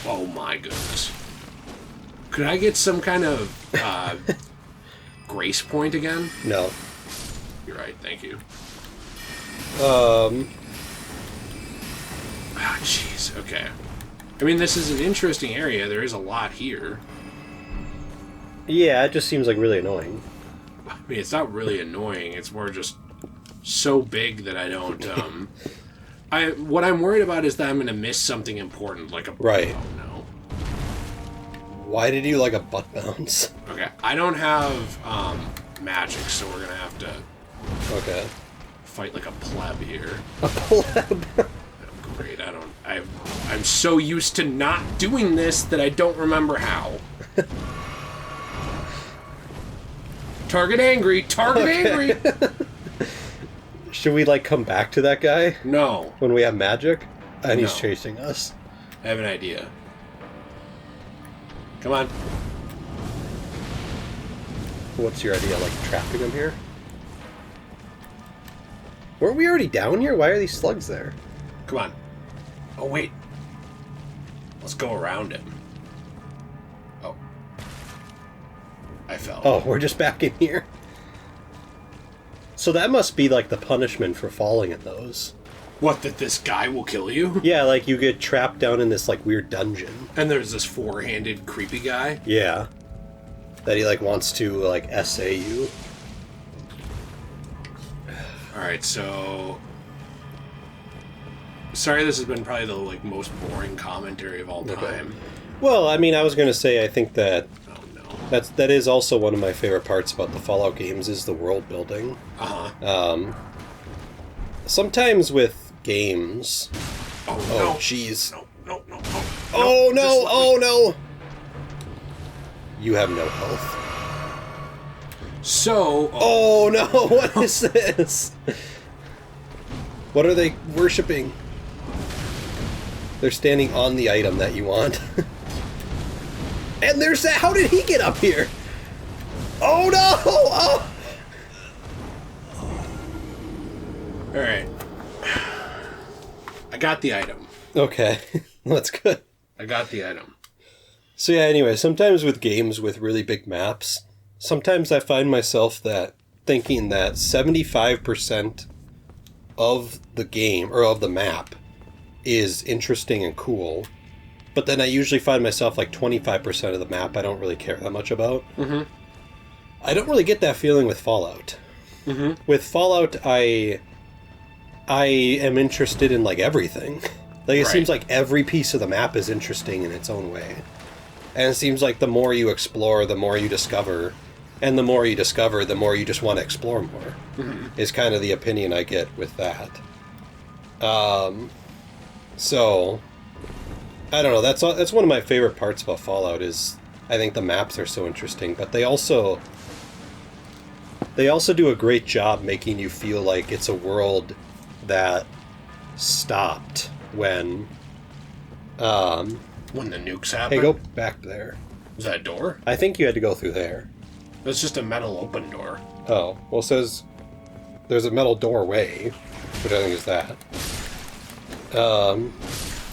Oh my goodness. Could I get some kind of grace point again? No. You're right, thank you. Jeez, okay. I mean, this is an interesting area. There is a lot here. Yeah, it just seems like really annoying. I mean, it's not really annoying. It's more just so big that I don't... what I'm worried about is that I'm going to miss something important, like a... Right. Oh, no. Why did you like a butt bounce? Okay, I don't have magic, so we're going to have to... Okay. Fight like a pleb here. A pleb? Oh, great, I'm so used to not doing this that I don't remember how. Target angry! Target angry! Should we, like, come back to that guy? No. When we have magic? And he's No. chasing us. I have an idea. Come on. What's your idea, like, trapping him here? Weren't we already down here? Why are these slugs there? Come on. Oh, wait. Let's go around him. Oh. I fell. Oh, we're just back in here? So that must be, like, the punishment for falling in those. What, that this guy will kill you? Yeah, like, you get trapped down in this, like, weird dungeon. And there's this four-handed creepy guy? Yeah. That he, like, wants to, like, essay you. Alright, so... Sorry, this has been probably the, like, most boring commentary of all time. Okay. Well, I mean, I was going to say, I think that... Oh, no. That is also one of my favorite parts about the Fallout games, is the world building. Uh-huh. Sometimes with games... Oh, Oh, no. jeez. No. Oh, no! Oh, no! You have no health. So... Oh, no! What is this? What are they worshipping? They're standing on the item that you want. And there's that... How did he get up here? Oh, no! Oh! Alright. I got the item. Okay. That's good. I got the item. So yeah, anyway, sometimes with games with really big maps, sometimes I find myself thinking that 75% of the game, or of the map, is interesting and cool. But then I usually find myself like 25% of the map I don't really care that much about. Mm-hmm. I don't really get that feeling with Fallout. Mm-hmm. With Fallout, I am interested in like everything. Like it seems like every piece of the map is interesting in its own way. And it seems like the more you explore, the more you discover. And the more you discover, the more you just want to explore more. Mm-hmm. Is kind of the opinion I get with that. So, I don't know. That's one of my favorite parts about Fallout is I think the maps are so interesting. But they also do a great job making you feel like it's a world that stopped when the nukes happened? Hey, go back there. Is that a door? I think you had to go through there. That's just a metal open door. Oh, well, it says there's a metal doorway, which I think is that.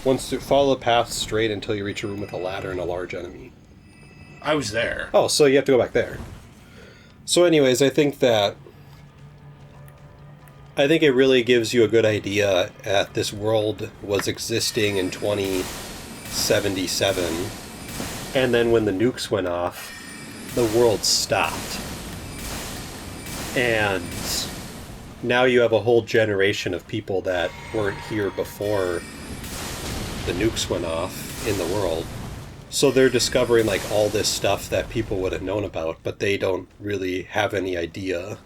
Once you follow the path straight until you reach a room with a ladder and a large enemy. I was there. Oh, so you have to go back there. So anyways, I think it really gives you a good idea that this world was existing in 2077, and then when the nukes went off, the world stopped. And now you have a whole generation of people that weren't here before the nukes went off in the world. So they're discovering like all this stuff that people would have known about, but they don't really have any idea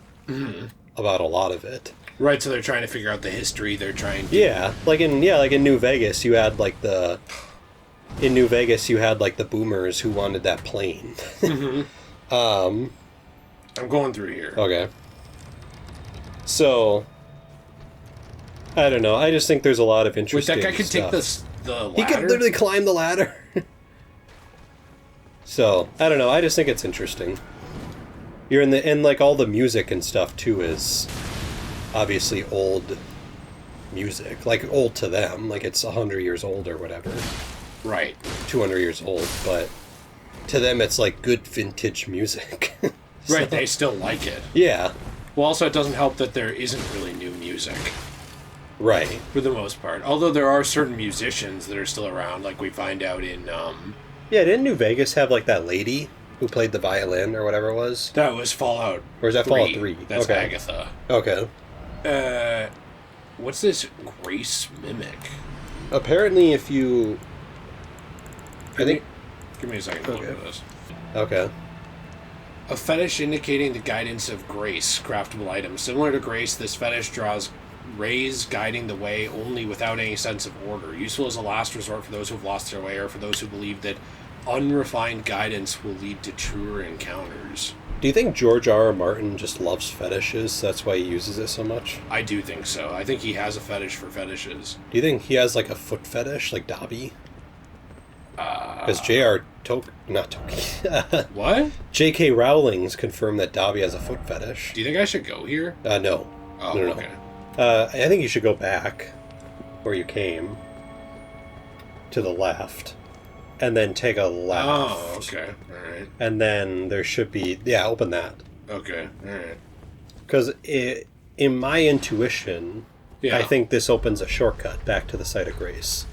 about a lot of it. Right, so they're trying to figure out the history. They're trying to... like in New Vegas, you had like the boomers who wanted that plane. Mm-hmm. I'm going through here. Okay. So, I don't know. I just think there's a lot of interesting Wait, that guy could stuff. take the ladder? He could literally climb the ladder. So, I don't know. I just think it's interesting. You're and like all the music and stuff too is obviously old music. Like old to them. Like it's 100 years old or whatever. Right. 200 years old, but to them it's like good vintage music. Right, they still like it. Yeah. Well, also, it doesn't help that there isn't really new music. Right. For the most part. Although there are certain musicians that are still around, like we find out in... Yeah, didn't New Vegas have, like, that lady who played the violin or whatever it was? That was Fallout 3. Or is that Fallout 3? That's okay. Agatha. Okay. What's this Grace Mimic? Apparently, if you... Give me a second to look at this. Okay. A fetish indicating the guidance of grace, craftable item. Similar to grace, this fetish draws rays guiding the way only without any sense of order. Useful as a last resort for those who have lost their way or for those who believe that unrefined guidance will lead to truer encounters. Do you think George R.R. Martin just loves fetishes? That's why he uses it so much? I do think so. I think he has a fetish for fetishes. Do you think he has, like, a foot fetish, like Dobby? Because J.R. Not Tolkien. What? J.K. Rowling's confirmed that Dobby has a foot fetish. Do you think I should go here? No. Oh, no. Okay. I think you should go back where you came to the left and then take a left. Oh, okay. All right. And then there should be... Yeah, open that. Okay. All right. Because in my intuition, Yeah. I think this opens a shortcut back to the site of Grace.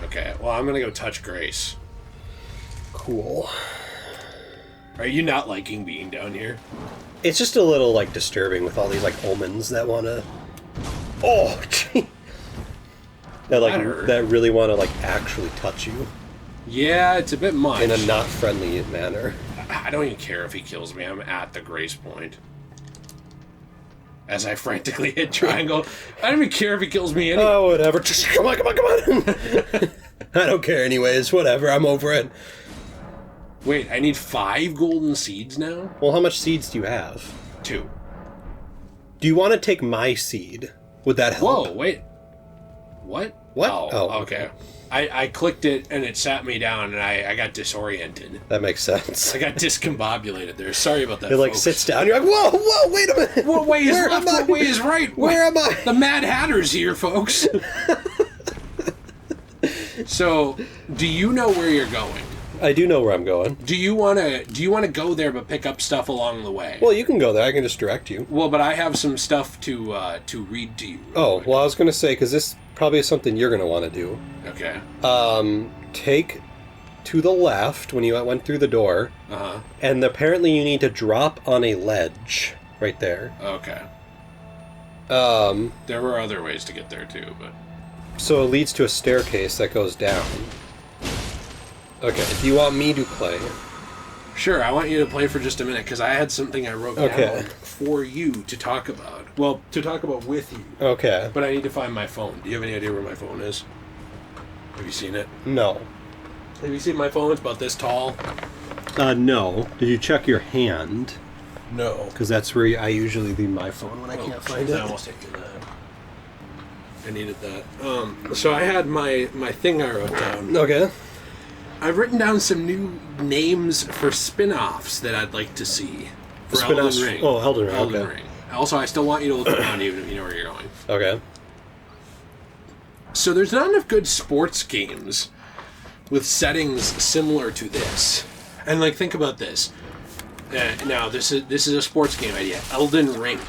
Okay. Well, I'm going to go touch Grace. Cool. Are you not liking being down here? It's just a little, like, disturbing with all these, like, omens that want to... Oh, gee. That really want to, like, actually touch you. Yeah, it's a bit much. In a not friendly manner. I don't even care if he kills me. I'm at the grace point. As I frantically hit triangle. I don't even care if he kills me anyway. Oh, whatever. Just come on. I don't care anyways. Whatever. I'm over it. Wait, I need 5 golden seeds now? Well, how much seeds do you have? 2. Do you want to take my seed? Would that help? Whoa, wait. What? What? Oh, okay. I clicked it and it sat me down and I got disoriented. That makes sense. I got discombobulated there. Sorry about that, It, like, folks. sits down. You're like, whoa, wait a minute. What way is Where left? am I? What way is right? Where am I? The Mad Hatter's here, folks. So, do you know where you're going? I do know where I'm going. Do you want to go there but pick up stuff along the way? Well, you can go there. I can just direct you. Well, but I have some stuff to read to you. Oh, well, I was going to say, because this probably is something you're going to want to do. Okay. Take to the left when you went through the door. Uh-huh. And apparently you need to drop on a ledge right there. Okay. There were other ways to get there, too, but... So it leads to a staircase that goes down. Okay, do you want me to play? Sure, I want you to play for just a minute, because I had something I wrote down for you to talk about. Well, to talk about with you. Okay. But I need to find my phone. Do you have any idea where my phone is? Have you seen it? No. Have you seen my phone? It's about this tall. No. Did you check your hand? No. Because that's where I usually leave my phone when I can't find it. I almost taken that. I needed that. So I had my thing I wrote down. Okay. I've written down some new names for spin-offs that I'd like to see for Elden Ring. Oh, Elden Ring. Elden Okay. Ring. Also, I still want you to look around even if you know where you're going. Okay. So there's not enough good sports games with settings similar to this. And like, think about this. Now, this is a sports game idea. Elden Ring.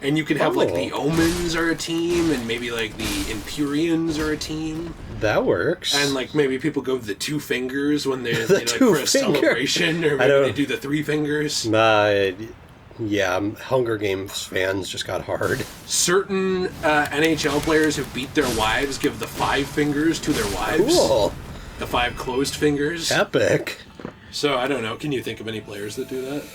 And you could have like the Omens are a team, and maybe like the Empyreans are a team. That works. And like maybe people go the 2 fingers when they like for a celebration, or maybe they do the 3 fingers. Yeah, Hunger Games fans just got hard. Certain NHL players who beat their wives give the 5 fingers to their wives. Cool. The 5 closed fingers. Epic. So I don't know. Can you think of any players that do that?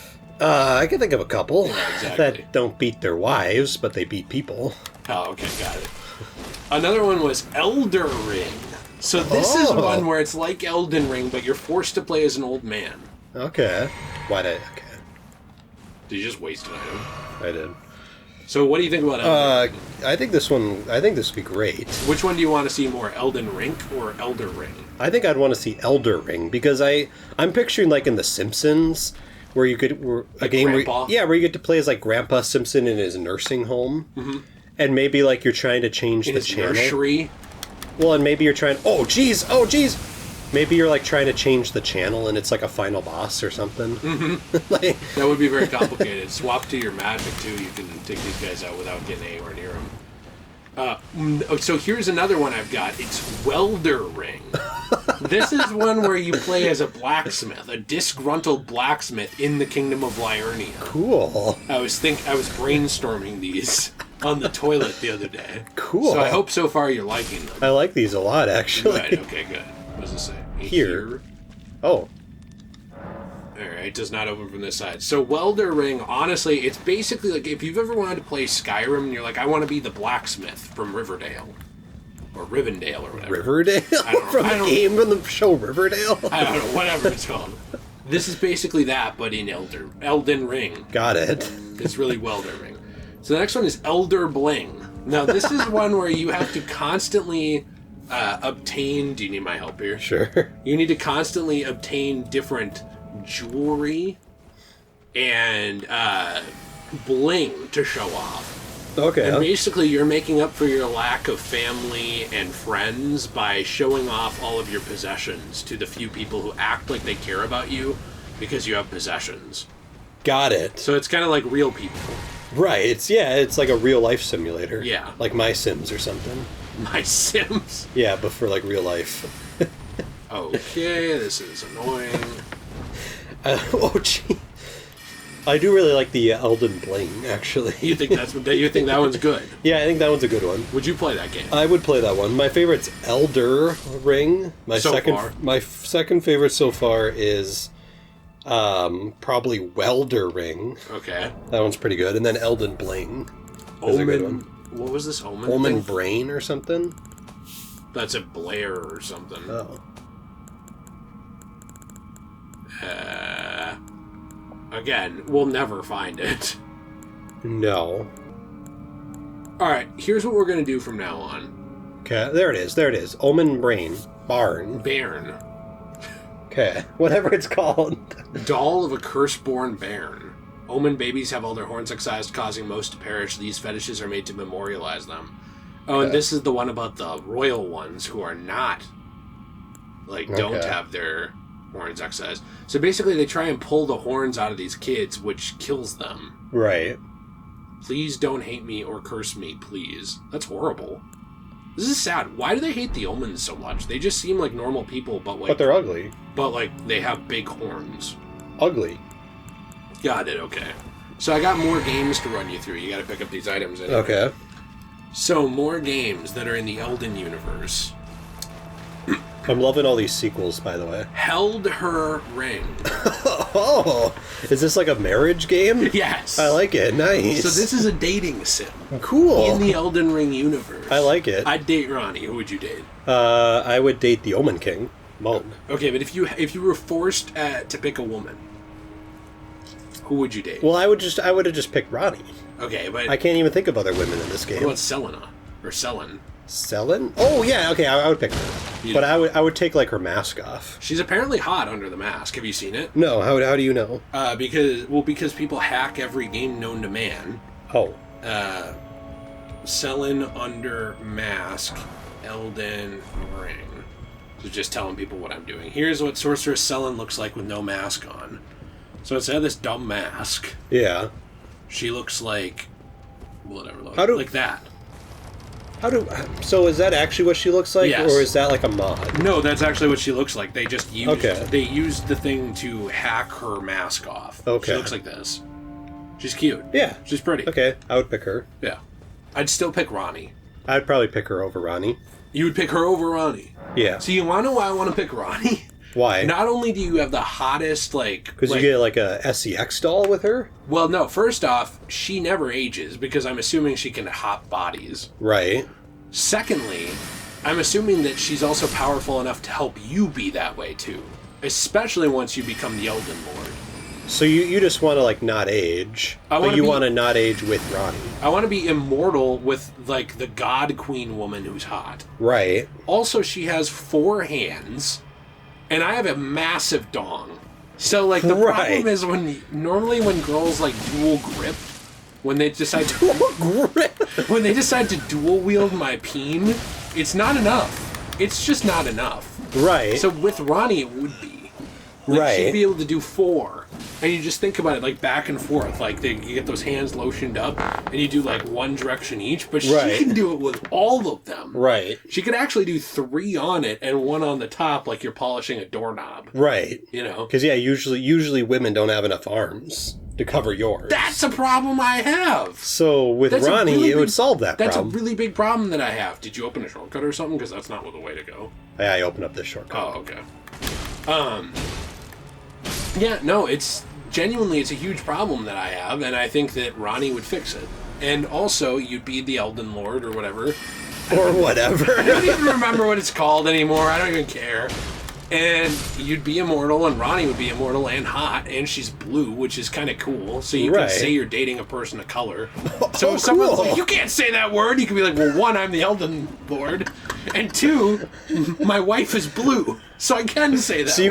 I can think of a couple that don't beat their wives, but they beat people. Oh, okay, got it. Another one was Elder Ring. So this is one where it's like Elden Ring, but you're forced to play as an old man. Okay. Okay. Did you just waste an item? I did. So what do you think about Elden Ring? I think this would be great. Which one do you want to see more, Elden Ring or Elder Ring? I think I'd want to see Elder Ring, because I'm picturing like in The Simpsons, where you could like game Grandpa? where you get to play as like Grandpa Simpson in his nursing home, and maybe like you're trying to change the channel. Nursery. Well, and maybe you're trying... Oh, jeez! Oh, jeez! Maybe you're, like, trying to change the channel and it's, like, a final boss or something. Mm-hmm. Like... That would be very complicated. Swap to your magic, too. You can take these guys out without getting anywhere near them. So here's another one I've got. It's Welder Ring. This is one where you play as a blacksmith, a disgruntled blacksmith in the Kingdom of Liurnia. Cool. I was brainstorming these on the toilet the other day. Cool. So I hope so far you're liking them. I like these a lot, actually. Good. Okay, good. What does it say? Here. Oh. Alright, does not open from this side. So Welder Ring, honestly, it's basically like if you've ever wanted to play Skyrim and you're like, I want to be the blacksmith from Riverdale. Or Rivendell or whatever. Riverdale? From the show Riverdale? I don't know, whatever it's called. This is basically that, but in Elden Ring. Got it. It's really Welder Ring. So the next one is Elder Bling. Now this is one where you have to constantly obtain... Do you need my help here? Sure. You need to constantly obtain different jewelry and bling to show off. Okay. And basically you're making up for your lack of family and friends by showing off all of your possessions to the few people who act like they care about you because you have possessions. Got it. So it's kind of like real people. Right. It's like a real life simulator. Yeah. Like My Sims or something. My Sims. Yeah, but for like real life. Okay, this is annoying. Oh, gee. I do really like the Elden Bling, actually. You think that one's good? Yeah, I think that one's a good one. Would you play that game? I would play that one. My favorite's Elder Ring. My second favorite so far is probably Welder Ring. Okay. That one's pretty good. And then Elden Bling is a good one. What was this Omen? Omen Brain or something? That's a Blair or something. Oh. Again, we'll never find it. No. Alright, here's what we're going to do from now on. Okay, there it is. Omen Brain. Barn. Bairn. Okay, whatever it's called. Doll of a curse-born bairn. Omen babies have all their horns excised, causing most to perish. These fetishes are made to memorialize them. Oh, and this is the one about the royal ones who are not, don't have their horns excised. So basically they try and pull the horns out of these kids, which kills them. Right. Please don't hate me or curse me, please. That's horrible. This is sad. Why do they hate the Omens so much? They just seem like normal people, but they're ugly. But they have big horns. Ugly. Got it, okay. So I got more games to run you through. You gotta pick up these items anyway. Okay. So more games that are in the Elden universe. I'm loving all these sequels, by the way. Held Her Ring. Oh, is this like a marriage game? Yes. I like it. Nice. So this is a dating sim. Cool. In the Elden Ring universe. I like it. I'd date Ranni. Who would you date? I would date the Omen King, Moan. Okay, but if you were forced to pick a woman, who would you date? Well, I would have just picked Ranni. Okay, but I can't even think of other women in this game. What about Selena or Selen? Selen? Oh yeah, okay, I would pick her. But I would take like her mask off. She's apparently hot under the mask. Have you seen it? No, how do you know? Because people hack every game known to man. Oh. Selen under mask, Elden Ring. So just telling people what I'm doing. Here's what Sorceress Selen looks like with no mask on. So instead of this dumb mask, yeah, she looks like whatever, like that. So is that actually what she looks like, yes. Or is that like a mod? No, that's actually what she looks like. They just used the thing to hack her mask off. Okay. She looks like this. She's cute. Yeah. She's pretty. Okay, I would pick her. Yeah. I'd still pick Ranni. I'd probably pick her over Ranni. You would pick her over Ranni? Yeah. So you want to know why I want to pick Ranni? Why? Not only do you have the hottest, Because you get like a SEX doll with her? Well, no. First off, she never ages because I'm assuming she can hop bodies. Right. Secondly, I'm assuming that she's also powerful enough to help you be that way too. Especially once you become the Elden Lord. So you just want to not age, but you want to not age with Ranni. I want to be immortal with the God Queen woman who's hot. Right. Also, she has 4 hands, and I have a massive dong. So the problem is normally when girls dual grip, when they decide to dual wield my peen, it's not enough. it's just not enough. Right. So with Ranni, it would be. Like, right. She'd be able to do 4. And you just think about it, like, back and forth. Like, you get those hands lotioned up, and you do, like, one direction each. But she can do it with all of them. Right. She could actually do 3 on it and 1 on the top, like you're polishing a doorknob. Right. You know? Because, yeah, usually women don't have enough arms to cover yours. That's a problem I have. So with Ranni, it would solve that That's problem. a really big problem that I have. Did you open a shortcut or something? Because that's not the way to go. Yeah, I opened up this shortcut. Oh, okay. Yeah, no, it's genuinely, it's a huge problem that I have, and I think that Ranni would fix it. And also, you'd be the Elden Lord or whatever. Or whatever. I don't even remember what it's called anymore. I don't even care. And you'd be immortal, and Ranni would be immortal and hot, and she's blue, which is kind of cool. So you can say you're dating a person of color. So if someone's like, you can't say that word, you can be like, well, 1, I'm the Elden Lord, and 2, my wife is blue, so I can say that. So you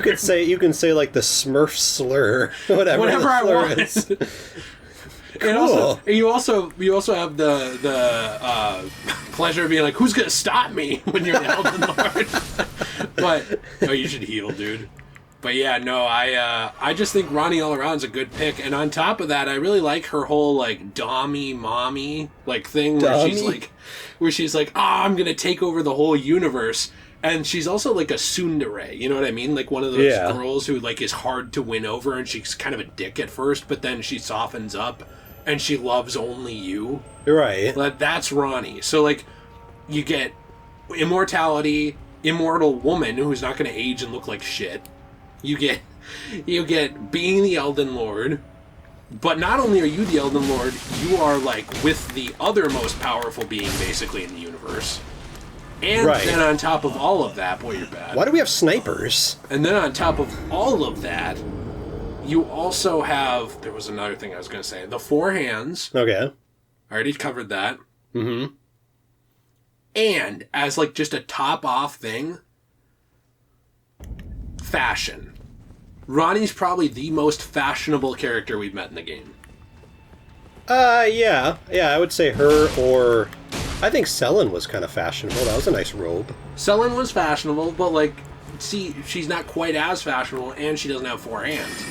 can say like the Smurf slur, whatever I slur want. is. Cool. And you also have the pleasure of being like, who's gonna stop me when you're the Elden Lord? But you should heal, dude. But yeah, no, I just think Ranni all around is a good pick, and on top of that, I really like her whole like dommy mommy like thing where she's like, I'm gonna take over the whole universe. And she's also like a tsundere, you know what I mean? Like one of those girls who like is hard to win over, and she's kind of a dick at first, but then she softens up, and she loves only you. Right. That's Ranni. So like, you get immortality, immortal woman who's not going to age and look like shit. You get being the Elden Lord, but not only are you the Elden Lord, you are like with the other most powerful being basically in the universe. And then on top of all of that, boy, you're bad. Why do we have snipers? And then on top of all of that, you also have... There was another thing I was going to say. The 4 hands. Okay. I already covered that. Mm-hmm. And as like just a top-off thing, fashion. Ranni's probably the most fashionable character we've met in the game. Yeah. Yeah, I would say her or... I think Selin was kind of fashionable. That was a nice robe. Selin was fashionable, but like, see, she's not quite as fashionable, and she doesn't have 4 hands.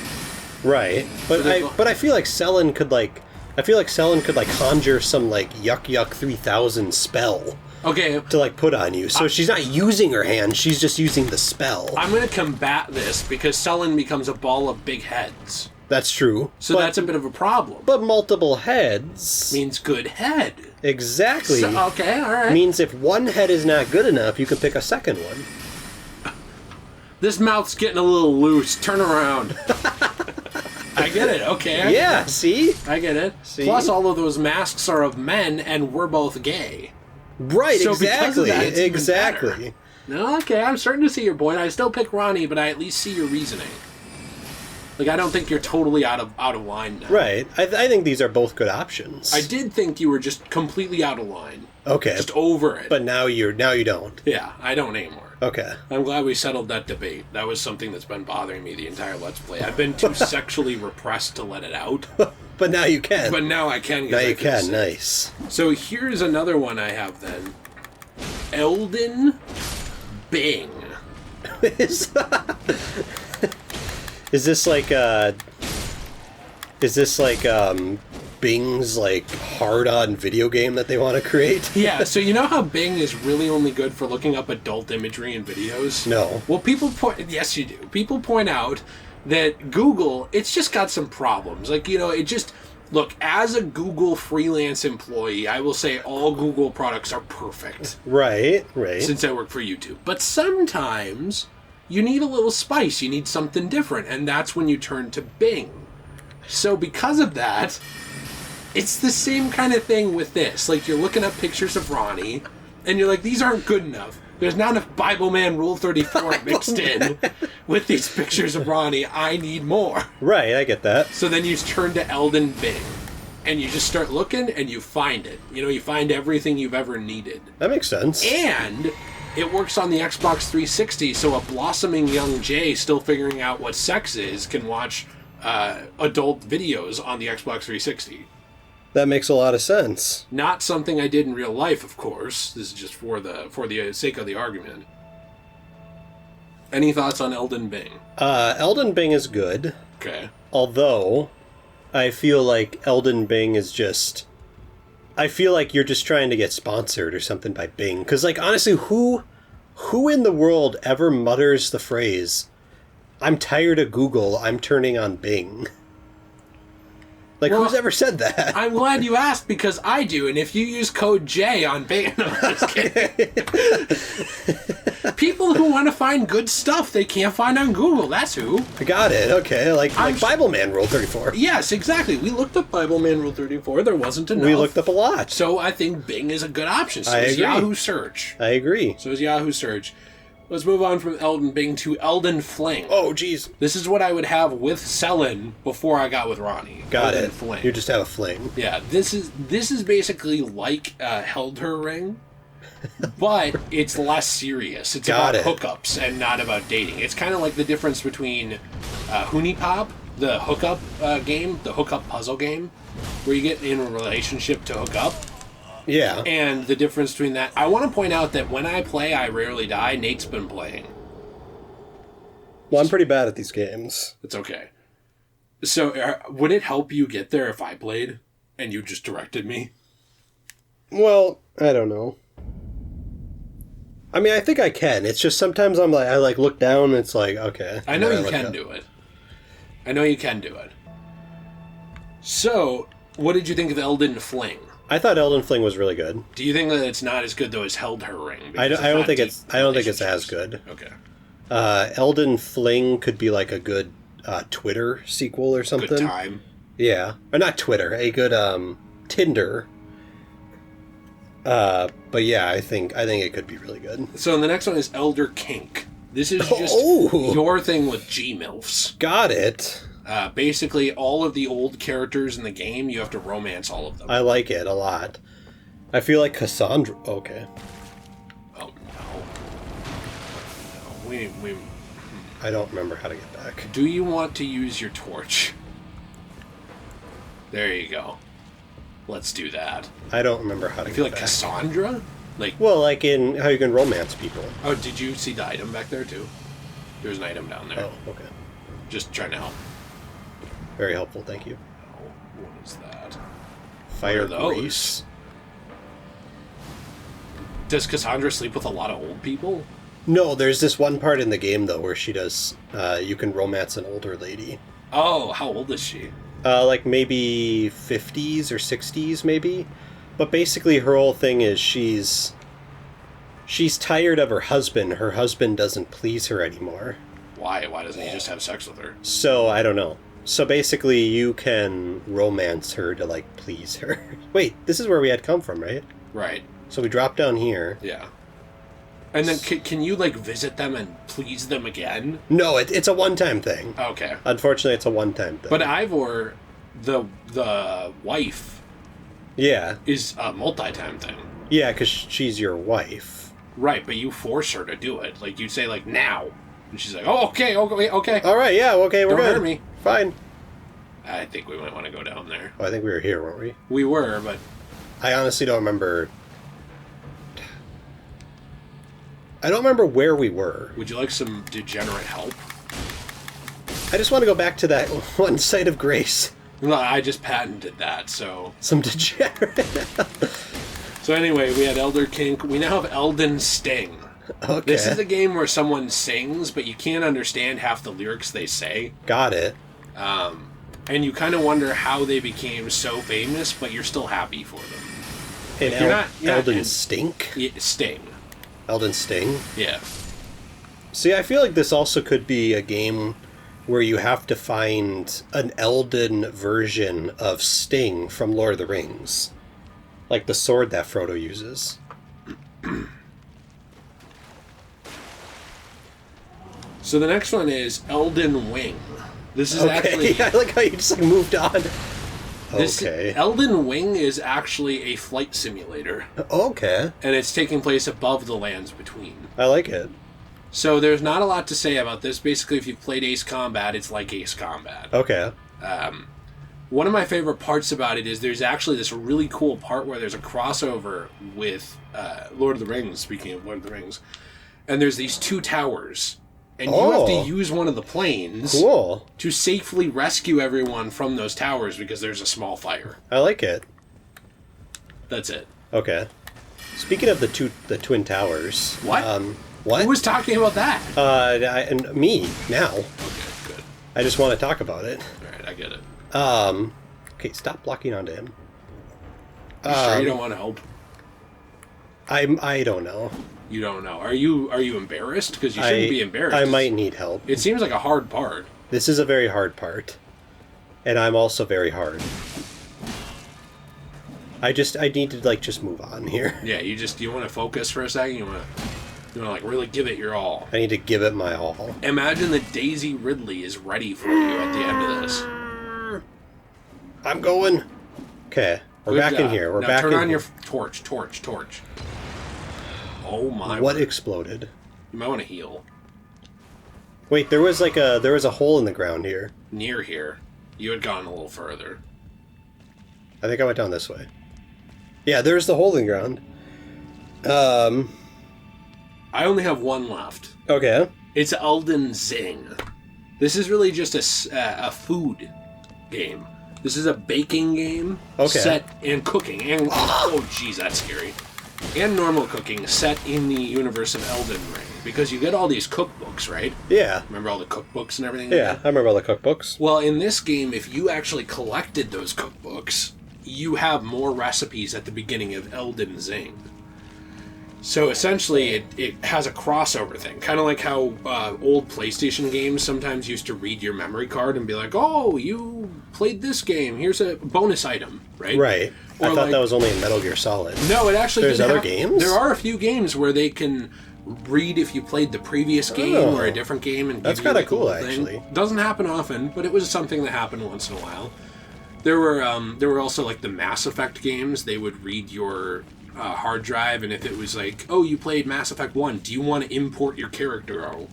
Right, but I feel like Selin could like conjure some like yuck 3000 spell. Okay. To like put on you, so she's not using her hand; she's just using the spell. I'm gonna combat this because Selin becomes a ball of big heads. That's true. So that's a bit of a problem. But multiple heads means good head. Exactly. So, okay, all right. Means if one head is not good enough, you can pick a second one. This mouth's getting a little loose. Turn around. I get it. Okay. See? I get it. See? Plus, all of those masks are of men, and we're both gay. Right, so exactly. Because of that, exactly. No, okay, I'm starting to see your point. I still pick Ranni, but I at least see your reasoning. Like, I don't think you're totally out of line now. Right. I think these are both good options. I did think you were just completely out of line. Okay. Just over it. But now you don't. Yeah, I don't anymore. Okay. I'm glad we settled that debate. That was something that's been bothering me the entire Let's Play. I've been too sexually repressed to let it out. But now you can. But now I can. Now you can. Nice. So here's another one I have then. Elden Bing. Is this like Bing's like hard-on video game that they want to create? Yeah, so you know how Bing is really only good for looking up adult imagery in videos? No. Well, yes you do. People point out that Google, it's just got some problems. Like, you know, look, as a Google freelance employee, I will say all Google products are perfect. Right. Since I work for YouTube. But sometimes you need a little spice. You need something different. And that's when you turn to Bing. So because of that, it's the same kind of thing with this. Like, you're looking up pictures of Ranni, and you're like, these aren't good enough. There's not enough Bible Man Rule 34 mixed in with these pictures of Ranni. I need more. Right, I get that. So then you turn to Elden Bing, and you just start looking, and you find it. You know, you find everything you've ever needed. That makes sense. And it works on the Xbox 360, so a blossoming young Jay still figuring out what sex is can watch adult videos on the Xbox 360. That makes a lot of sense. Not something I did in real life, of course. This is just for the sake of the argument. Any thoughts on Elden Bing? Elden Bing is good. Okay. Although, I feel like Elden Bing is just... I feel like you're just trying to get sponsored or something by Bing. Because, like, honestly, who in the world ever mutters the phrase, "I'm tired of Google, I'm turning on Bing"? Like, Well, who's ever said that? I'm glad you asked, because I do, and if you use code J on Bing... No, I'm just kidding. People who want to find good stuff they can't find on Google, that's who. I got it, okay. Like Bible Man Rule 34. Yes, exactly. We looked up Bible Man Rule 34, there wasn't enough. We looked up a lot. So I think Bing is a good option. So I is agree. Yahoo Search. I agree. So is Yahoo Search. Let's move on from Elden Bing to Elden Fling. Oh, jeez. This is what I would have with Selen before I got with Ranni. Got Elden it. Fling. You just have a fling. Yeah, this is basically like Held Her Ring, but it's less serious. It's Got about it. hookups and not about dating. It's kind of like the difference between Hoonie Pop, the hookup game, the hookup puzzle game, where you get in a relationship to hook up. Yeah. And the difference between that, I want to point out that when I play, I rarely die. Nate's been playing. Well, I'm pretty bad at these games. It's okay. So, would it help you get there if I played and you just directed me? Well, I don't know. I mean, I think I can. It's just sometimes I look down and it's like, okay. I know you can do it. I know you can do it. So, what did you think of Elden Fling? I thought Elden Fling was really good. Do you think that it's not as good though as Held Her Ring? I don't think it's as good. Okay. Elden Fling could be like a good Twitter sequel or something. Good time. Yeah, or not Twitter, a good Tinder. But yeah, I think it could be really good. So the next one is Elder Kink. This is just your thing with G-MILFs. Got it. Basically, all of the old characters in the game, you have to romance all of them. I like it a lot. I feel like Cassandra... Okay. Oh, no. We... I don't remember how to get back. Do you want to use your torch? There you go. Let's do that. I don't remember how to I feel get like back. Cassandra? Like... Well, like in how you can romance people. Oh, did you see the item back there, too? There's an item down there. Oh, okay. Just trying to help. Very helpful, thank you. Oh, what is that? Fire What are those? Grace. Does Cassandra sleep with a lot of old people? No, there's this one part in the game, though, where she does... you can romance an older lady. Oh, how old is she? Like maybe 50s or 60s, maybe. But basically her whole thing is she's tired of her husband. Her husband doesn't please her anymore. Why? Why doesn't he just have sex with her? So, I don't know. So basically you can romance her to, like, please her. Wait, this is where we had come from, right? Right. So we drop down here. Yeah. And then can you, like, visit them and please them again? No, it's a one-time thing. Okay. Unfortunately, it's a one-time thing. But Ivor, the wife, yeah. is a multi-time thing. Yeah, because she's your wife. Right, but you force her to do it. Like, you say, like, now. And she's like, oh, okay. All right, yeah, okay, we're Don't good. hurt me. Fine. I think we might want to go down there. Oh, I think we were here, weren't we? We were, but... I honestly don't remember... I don't remember where we were. Would you like some degenerate help? I just want to go back to that one site of grace. No, I just patented that, so... Some degenerate. So anyway, we had Elder Kink. We now have Elden Sting. Okay. This is a game where someone sings, but you can't understand half the lyrics they say. Got it. And you kind of wonder how they became so famous, but you're still happy for them. And Like, you're not Elden Stink? Yeah, Sting. Elden Sting? Yeah. See, I feel like this also could be a game where you have to find an Elden version of Sting from Lord of the Rings. Like the sword that Frodo uses. So the next one is Elden Wing. This is Okay, actually... I like how you just moved on. Okay. Elden Wing is actually a flight simulator. Okay. And it's taking place above the lands between. I like it. So there's not a lot to say about this. Basically, if you've played Ace Combat, it's like Ace Combat. Okay. One of my favorite parts about it is there's actually this really cool part where there's a crossover with Lord of the Rings, speaking of Lord of the Rings. And there's these two towers. And you have to use one of the planes to safely rescue everyone from those towers because there's a small fire. I like it. That's it. Okay. Speaking of the Twin Towers... What? What? Who was talking about that? And me, now. Okay, good. I just want to talk about it. Alright, I get it. Okay, stop blocking onto him. You sure you don't want to help? I don't know. You don't know. Are you embarrassed? Because you shouldn't be embarrassed. I might need help. It seems like a hard part. This is a very hard part. And I'm also very hard. I need to, like, just move on here. Yeah, you want to focus for a second? You want to, like, really give it your all? I need to give it my all. Imagine that Daisy Ridley is ready for you at the end of this. I'm going. Okay, we're back in here. We're now back in here. turn on your torch. Oh my. What exploded? You might want to heal. Wait, there was a hole in the ground here. Near here. You had gone a little further. I think I went down this way. Yeah, there's the hole in the ground. I only have one left. Okay. It's Elden Zing. This is really just a food game. This is a baking game. Okay. Set and cooking and oh jeez, that's scary. And normal cooking set in the universe of Elden Ring because you get all these cookbooks, right? Yeah. Remember all the cookbooks and everything? Yeah, I remember all the cookbooks. Well, in this game, if you actually collected those cookbooks, you have more recipes at the beginning of Elden Zing. So essentially, it has a crossover thing, kind of like how old PlayStation games sometimes used to read your memory card and be like, "Oh, you played this game. Here's a bonus item," right? Right. Or I thought that was only in Metal Gear Solid. No, it actually. There's other games. There are a few games where they can read if you played the previous game or a different game, and that's kind of cool. Actually, doesn't happen often, but it was something that happened once in a while. There were also like the Mass Effect games. They would read your hard drive, and if it was like, oh, you played Mass Effect 1, do you want to import your character over?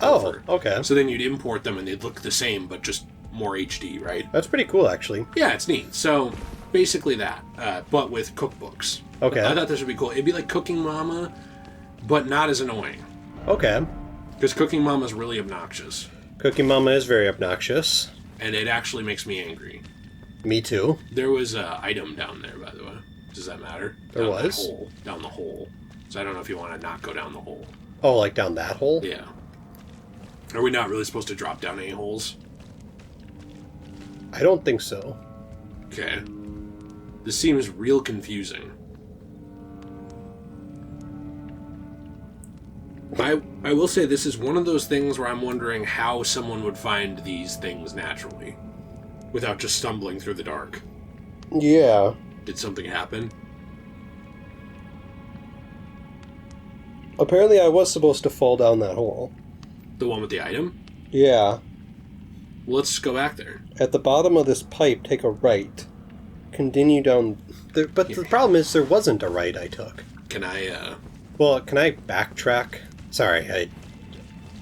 Oh, okay. So then you'd import them, and they'd look the same, but just more HD, right? That's pretty cool, actually. Yeah, it's neat. So basically that, but with cookbooks. Okay. I thought this would be cool. It'd be like Cooking Mama, but not as annoying. Okay. Because Cooking Mama's really obnoxious. Cooking Mama is very obnoxious. And it actually makes me angry. Me too. There was an item down there, by the way. Does that matter? There was? Down the hole. So I don't know if you want to not go down the hole. Oh, like down that hole? Yeah. Are we not really supposed to drop down any holes? I don't think so. Okay. This seems real confusing. I will say this is one of those things where I'm wondering how someone would find these things naturally without just stumbling through the dark. Yeah. Did something happen? Apparently I was supposed to fall down that hole. The one with the item? Yeah. Well, let's go back there. At the bottom of this pipe, take a right. Continue down... But the problem is there wasn't a right I took. Can I, Well, can I backtrack? Sorry,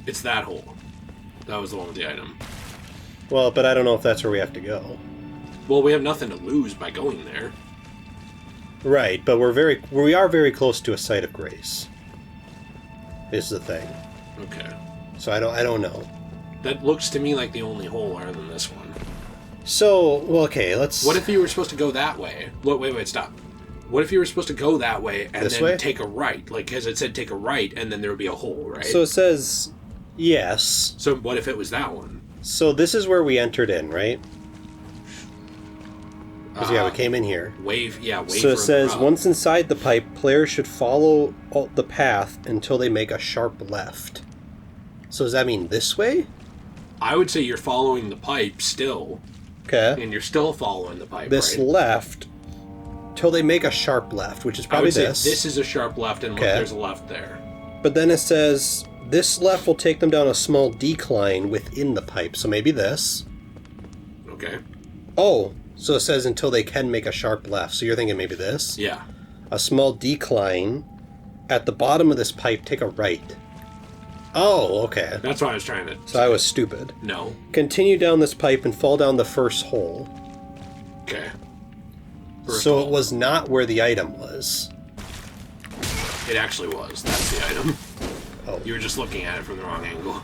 It's that hole. That was the one with the item. Well, but I don't know if that's where we have to go. Well, we have nothing to lose by going there. Right, but we are very close to a site of grace. Is the thing. Okay. So I don't know. That looks to me like the only hole other than this one. So, well, okay, let's... What if you were supposed to go that way? Wait, stop. What if you were supposed to go that way and then take a right? Like, because it said take a right and then there would be a hole, right? So it says yes. So what if it was that one? So this is where we entered in, right? Because, yeah, we came in here. Wave. So it says, once inside the pipe, players should follow the path until they make a sharp left. So does that mean this way? I would say you're following the pipe still. Okay. And you're still following the pipe, this right? left, till they make a sharp left, which is probably this. I would say this is a sharp left and look, there's a left there. But then it says, this left will take them down a small decline within the pipe. So maybe this. Okay. Oh, so it says until they can make a sharp left. So you're thinking maybe this? Yeah. A small decline. At the bottom of this pipe, take a right. Oh, okay. That's what I was trying to... So I was stupid. No. Continue down this pipe and fall down the first hole. Okay. So it was not where the item was. It actually was. That's the item. Oh. You were just looking at it from the wrong angle.